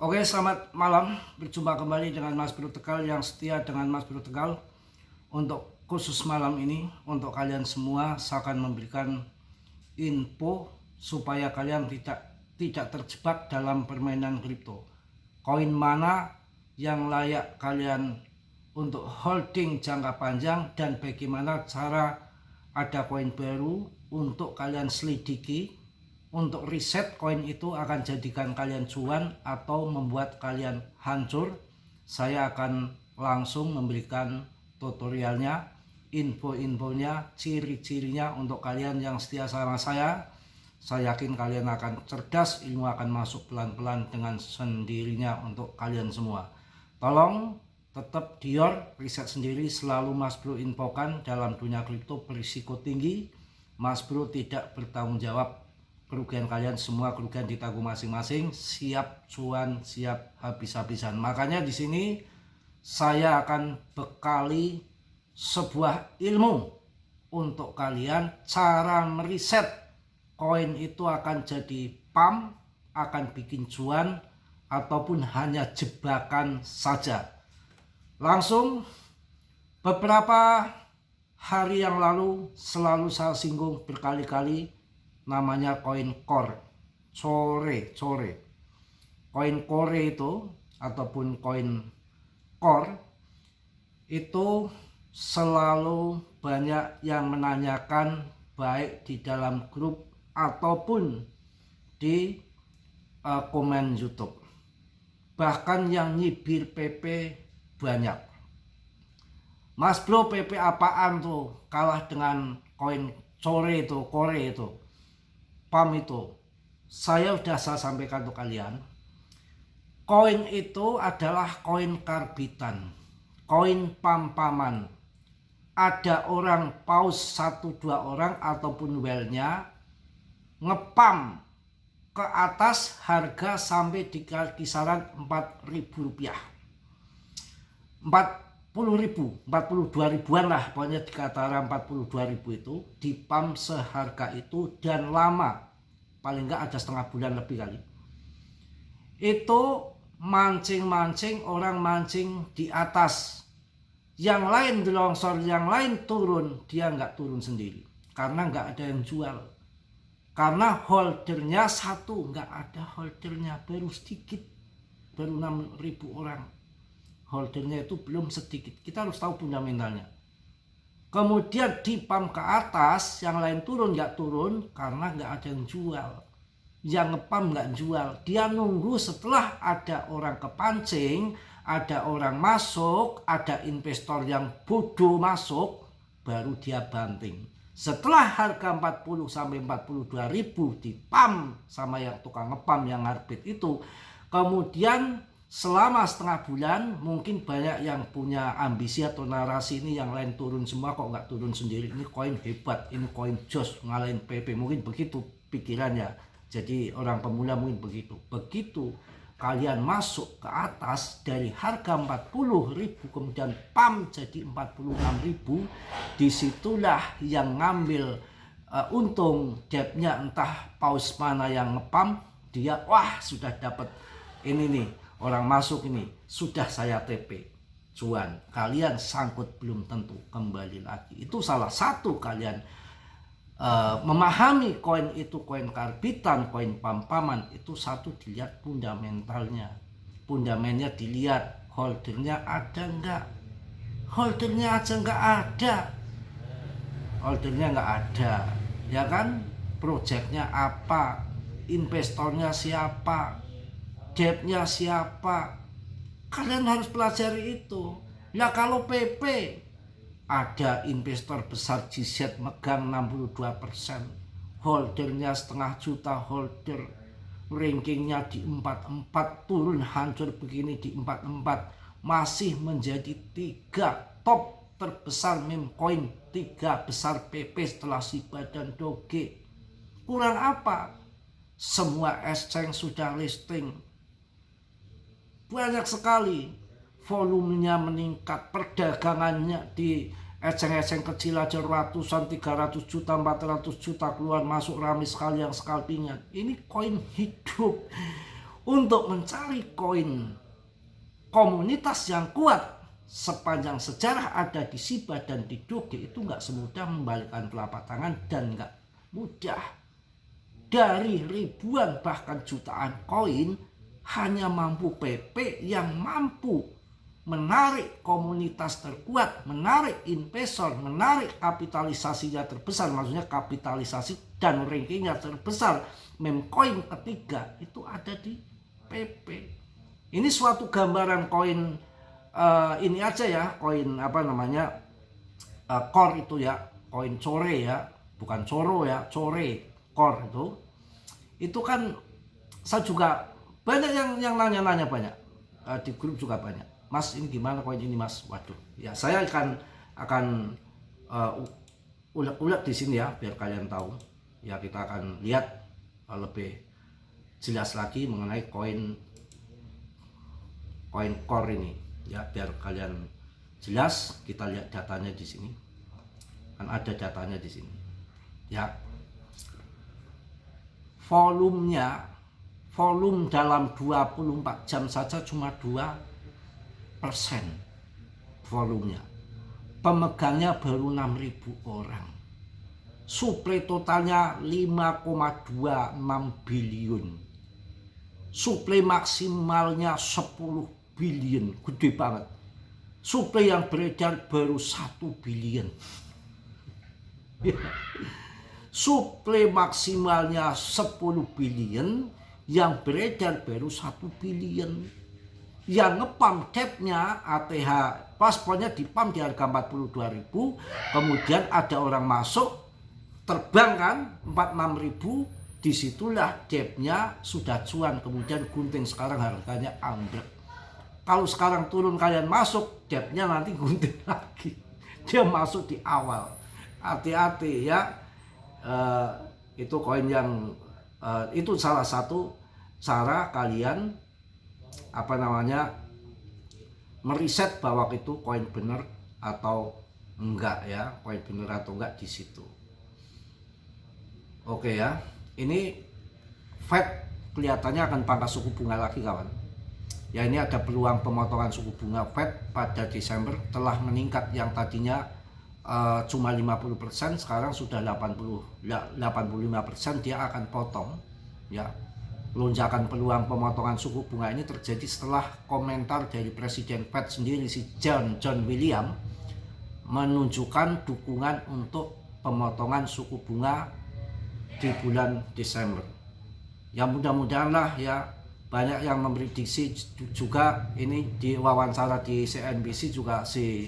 Oke, selamat malam. Berjumpa kembali dengan Mas Bro Tegal yang setia dengan Mas Bro Tegal. Untuk khusus malam ini, untuk kalian semua, saya akan memberikan info supaya kalian tidak terjebak dalam permainan kripto. Koin mana yang layak kalian untuk holding jangka panjang dan bagaimana cara ada koin baru untuk kalian selidiki. Untuk riset koin itu akan jadikan kalian cuan atau membuat kalian hancur. Saya akan langsung memberikan tutorialnya, info-infonya, ciri-cirinya untuk kalian yang setia sama saya. Saya yakin kalian akan cerdas, ilmu akan masuk pelan-pelan dengan sendirinya untuk kalian semua. Tolong tetap dior, riset sendiri, selalu Mas Bro infokan dalam dunia kripto berisiko tinggi. Mas Bro tidak bertanggung jawab kerugian kalian, semua kerugian ditanggung masing-masing, siap cuan, siap habis-habisan. Makanya di sini saya akan bekali sebuah ilmu untuk kalian, cara meriset koin itu akan jadi pump, akan bikin cuan ataupun hanya jebakan saja. Langsung, beberapa hari yang lalu selalu saya singgung berkali-kali, namanya koin core, koin core itu ataupun koin core itu selalu banyak yang menanyakan, baik di dalam grup ataupun di komen YouTube, bahkan yang nyibir PP banyak. Mas Bro, PP apaan tuh kalah dengan koin core itu, PAM itu? Saya sampaikan untuk kalian, koin itu adalah koin karbitan, koin pam-paman. Ada orang paus 1-2 orang ataupun whale-nya ngepam ke atas, harga sampai di kisaran Rp4.000, 42 ribuan lah, pokoknya di antara 42.000 itu dipam seharga itu, dan lama, paling enggak ada setengah bulan lebih kali. Itu mancing-mancing, orang mancing di atas, yang lain longsor, yang lain turun, dia nggak turun sendiri karena nggak ada yang jual, karena holdernya satu, nggak ada holdernya, baru sedikit, baru 6.000 orang. Holdernya itu belum sedikit, kita harus tahu fundamentalnya. Kemudian dipam ke atas, yang lain turun nggak turun karena nggak ada yang jual, yang ngepam nggak jual. Dia nunggu setelah ada orang kepancing, ada orang masuk, ada investor yang bodoh masuk, baru dia banting. Setelah harga 40 sampai 42 ribu dipam sama yang tukang ngepam, yang arbit itu, kemudian selama setengah bulan, mungkin banyak yang punya ambisi atau narasi, ini yang lain turun semua kok nggak turun sendiri, ini koin hebat, ini koin jos ngalahin PP, mungkin begitu pikirannya. Jadi orang pemula mungkin begitu. Begitu kalian masuk ke atas dari harga 40.000 kemudian pam jadi 46.000, disitulah yang ngambil untung debtnya, entah paus mana yang ngepam, dia wah sudah dapat ini nih, orang masuk ini, sudah saya TP cuan. Kalian sangkut belum tentu kembali lagi. Itu salah satu kalian memahami koin itu, koin karbitan, koin pam-paman, itu satu, dilihat fundamentalnya. Fundamennya dilihat, holdernya ada enggak? Holdernya aja enggak ada. Holdernya enggak ada, ya kan? Projectnya apa? Investornya siapa? Debtnya siapa? Kalian harus pelajari itu. Nah kalau PP, ada investor besar GZ megang 62%, holdernya setengah juta holder, rankingnya di 44, turun hancur begini di 44, masih menjadi 3 top terbesar meme coin, 3 besar PP setelah Shiba dan Doge. Kurang apa? Semua exchange sudah listing, banyak sekali, volumenya meningkat, perdagangannya di eceng-eceng kecil aja ratusan, 300 juta, 400 juta keluar masuk, rame sekali yang scalpingan. Ini koin hidup, untuk mencari koin komunitas yang kuat sepanjang sejarah ada di Shiba dan di Doge itu nggak semudah membalikkan telapak tangan dan nggak mudah. Dari ribuan bahkan jutaan koin hanya mampu PP yang mampu menarik komunitas terkuat, menarik investor, menarik kapitalisasinya terbesar, maksudnya kapitalisasi dan rankingnya terbesar. Meme koin ketiga itu ada di PP. Ini suatu gambaran koin ini aja ya, koin apa namanya core itu ya, koin core ya, bukan coro ya, core core itu kan saya juga banyak yang nanya-nanya banyak di grup juga banyak. Mas ini gimana koin ini mas? Waduh, ya saya akan ulet-ulet di sini ya biar kalian tahu. Ya kita akan lihat lebih jelas lagi mengenai koin core ini ya biar kalian jelas. Kita lihat datanya di sini. Kan ada datanya di sini. Ya. Volume dalam 24 jam saja cuma 2% volumenya. Pemegangnya baru 6.000 orang. Suplai totalnya 5,26 bilion. Suplai maksimalnya 10 bilion, gede banget. Suplai yang beredar baru 1 bilion. Suplai maksimalnya 10 bilion, yang beredar baru 1 bilion. Yang ngepam depnya ATH paspornya dipam di harga 42.000, kemudian ada orang masuk terbang kan 46.000, disitulah depnya sudah cuan, kemudian gunting, sekarang harganya ambruk. Kalau sekarang turun kalian masuk, depnya nanti gunting lagi, dia masuk di awal. Hati-hati ya. Itu koin yang itu salah satu cara kalian apa namanya meriset bahwa itu koin bener atau enggak ya, koin bener atau enggak di situ. Oke ya, ini Fed kelihatannya akan pangkas suku bunga lagi kawan. Ya ini ada peluang pemotongan suku bunga Fed pada Desember telah meningkat, yang tadinya cuma 50%, sekarang sudah 85% dia akan potong ya. Lonjakan peluang pemotongan suku bunga ini terjadi setelah komentar dari Presiden Fed sendiri, si John William, menunjukkan dukungan untuk pemotongan suku bunga di bulan Desember. Ya mudah-mudahan lah ya, banyak yang memprediksi juga. Ini di wawancara di CNBC juga si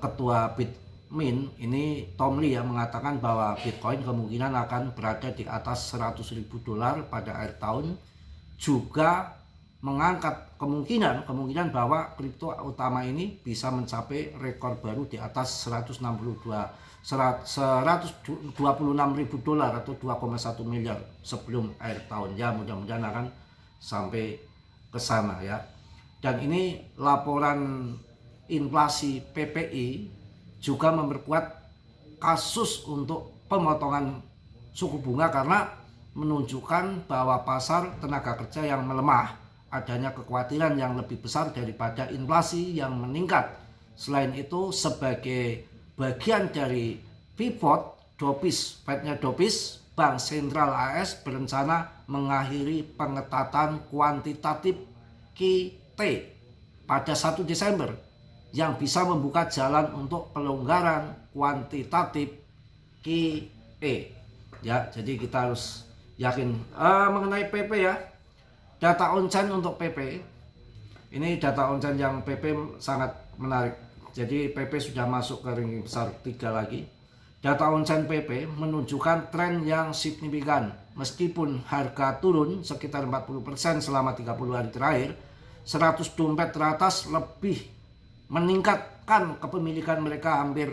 ketua Bitmain ini Tom Lee yang mengatakan bahwa Bitcoin kemungkinan akan berada di atas $100.000 pada akhir tahun, juga mengangkat kemungkinan bahwa kripto utama ini bisa mencapai rekor baru di atas $126.000 atau 2,1 miliar sebelum akhir tahun. Ya mudah-mudahan akan sampai ke sana ya. Dan ini laporan inflasi PPI juga memperkuat kasus untuk pemotongan suku bunga karena menunjukkan bahwa pasar tenaga kerja yang melemah, adanya kekhawatiran yang lebih besar daripada inflasi yang meningkat. Selain itu, sebagai bagian dari pivot dopis, Fednya dopis, Bank Sentral AS berencana mengakhiri pengetatan kuantitatif QT pada 1 Desember yang bisa membuka jalan untuk pelonggaran kuantitatif QE. Ya, jadi kita harus yakin mengenai PP ya. Data on-chain untuk PP. Ini data on-chain yang PP sangat menarik. Jadi PP sudah masuk ke ring besar 3 lagi. Data on-chain PP menunjukkan tren yang signifikan. Meskipun harga turun sekitar 40% selama 30 hari terakhir, 100 dompet teratas lebih meningkatkan kepemilikan mereka hampir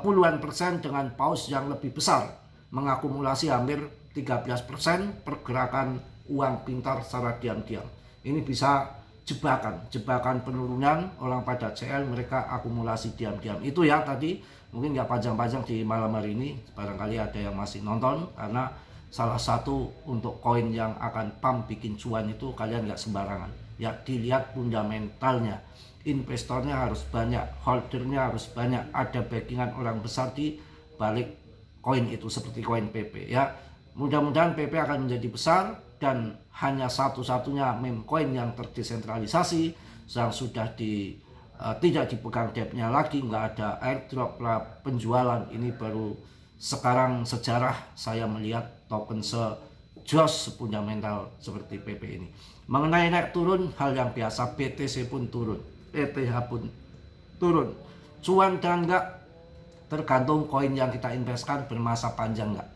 puluhan persen dengan paus yang lebih besar, mengakumulasi hampir 13% pergerakan uang pintar secara diam-diam. Ini bisa jebakan penurunan orang pada CL, mereka akumulasi diam-diam. Itu ya tadi, mungkin nggak panjang-panjang di malam hari ini, barangkali ada yang masih nonton karena salah satu untuk koin yang akan pump bikin cuan itu kalian nggak sembarangan. Ya, dilihat fundamentalnya. Investornya harus banyak, holdernya harus banyak, ada backingan orang besar di balik koin itu seperti koin PP ya. Mudah-mudahan PP akan menjadi besar dan hanya satu-satunya meme coin yang terdesentralisasi yang sudah tidak dipegang debtnya lagi, nggak ada airdrop lah, penjualan. Ini baru sekarang sejarah saya melihat token sejos fundamental seperti PP ini. Mengenai naik turun hal yang biasa, BTC pun turun, ETH pun turun. Cuan dan enggak tergantung koin yang kita investkan bermasa panjang enggak.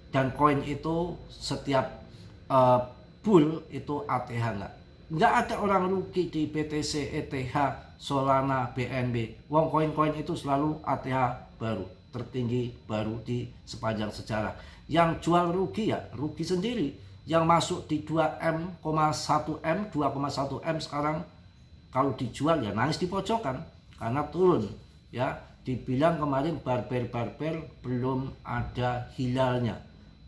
Dan koin itu setiap bull itu ATH enggak. Enggak ada orang rugi di BTC, ETH, Solana, BNB. Wong koin-koin itu selalu ATH baru, tertinggi baru di sepanjang sejarah. Yang jual rugi ya rugi sendiri. Yang masuk di 2,1 M sekarang kalau dijual ya nangis di pojokan karena turun ya. Dibilang kemarin barber belum ada hilalnya,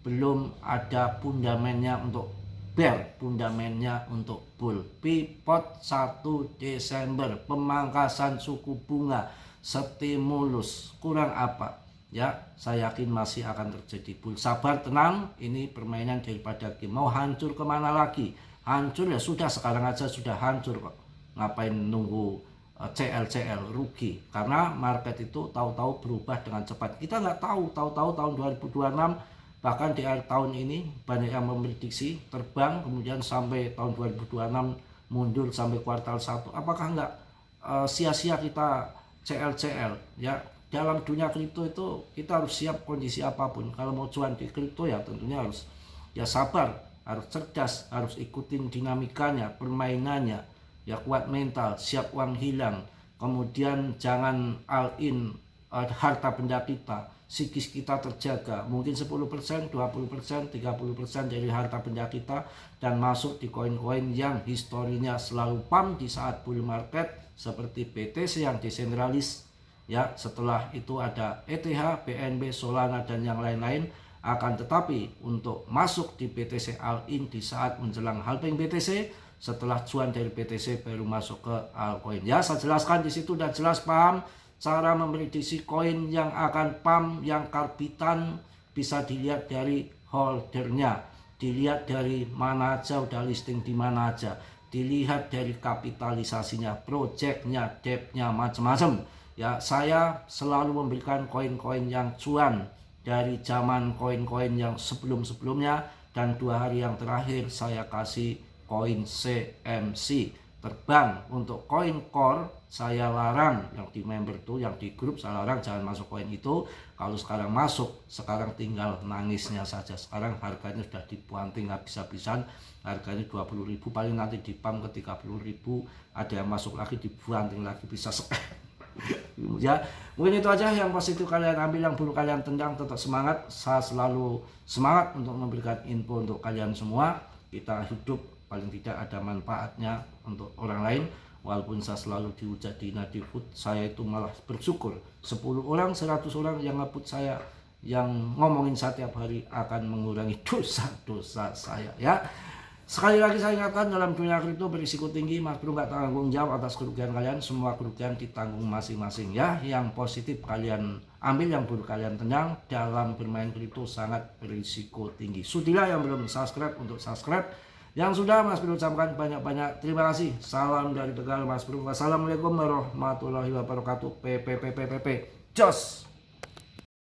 belum ada fundamennya untuk bear, fundamennya untuk bull. Pivot 1 Desember, pemangkasan suku bunga, stimulus, kurang apa ya, saya yakin masih akan terjadi bull. Sabar, tenang, ini permainan daripada game. Mau hancur kemana lagi? Hancur ya sudah, sekarang aja sudah hancur kok, ngapain nunggu CL rugi. Karena market itu tahu-tahu berubah dengan cepat. Kita nggak tahu tahun 2026, bahkan di akhir tahun ini banyak yang memprediksi terbang kemudian sampai tahun 2026 mundur sampai kuartal 1. Apakah nggak sia-sia kita CL ya. Dalam dunia kripto itu kita harus siap kondisi apapun. Kalau mau cuan di kripto ya tentunya harus ya sabar, harus cerdas, harus ikutin dinamikanya, permainannya, ya kuat mental, siap uang hilang, kemudian jangan all in harta benda kita, psikis kita terjaga, mungkin 10%, 20%, 30% dari harta benda kita, dan masuk di koin-koin yang historinya selalu pump di saat bull market seperti BTC yang desentralis. Ya, setelah itu ada ETH, BNB, Solana dan yang lain-lain. Akan tetapi untuk masuk di BTC all-in di saat menjelang halving BTC, setelah cuan dari BTC baru masuk ke altcoin. Ya, saya jelaskan di situ dan jelas paham cara memprediksi koin yang akan pump, yang karbitan bisa dilihat dari holdernya, dilihat dari mana aja udah listing di mana aja, dilihat dari kapitalisasinya, projectnya, debtnya, macam-macam. Ya, saya selalu memberikan koin-koin yang cuan dari zaman koin-koin yang sebelum-sebelumnya, dan 2 hari yang terakhir saya kasih koin CMC terbang. Untuk koin core saya larang, yang di member tuh, yang di grup saya larang jangan masuk koin itu. Kalau sekarang masuk, sekarang tinggal nangisnya saja. Sekarang harganya sudah dipuanting habis-habisan, harganya 20.000, paling nanti dipam ke 30.000, ada yang masuk lagi dipuanting lagi, bisa ya, mungkin itu aja yang positif kalian ambil, yang buruk kalian tendang. Tetap semangat, saya selalu semangat untuk memberikan info untuk kalian semua. Kita hidup paling tidak ada manfaatnya untuk orang lain. Walaupun saya selalu dihujat di Nadifood, saya itu malah bersyukur 10 orang, 100 orang yang ngeput saya, yang ngomongin setiap hari akan mengurangi dosa-dosa saya ya. Sekali lagi saya ingatkan, dalam dunia kripto berisiko tinggi, Mas Bro nggak tanggung jawab atas kerugian kalian, semua kerugian ditanggung masing-masing ya. Yang positif kalian ambil, yang buruk kalian tendang. Dalam bermain kripto sangat berisiko tinggi. Sudilah yang belum subscribe untuk subscribe, yang sudah Mas Bro ucapkan banyak-banyak terima kasih. Salam dari Tegal Mas Bro. Wassalamualaikum warahmatullahi wabarakatuh. PPPPPP Jos.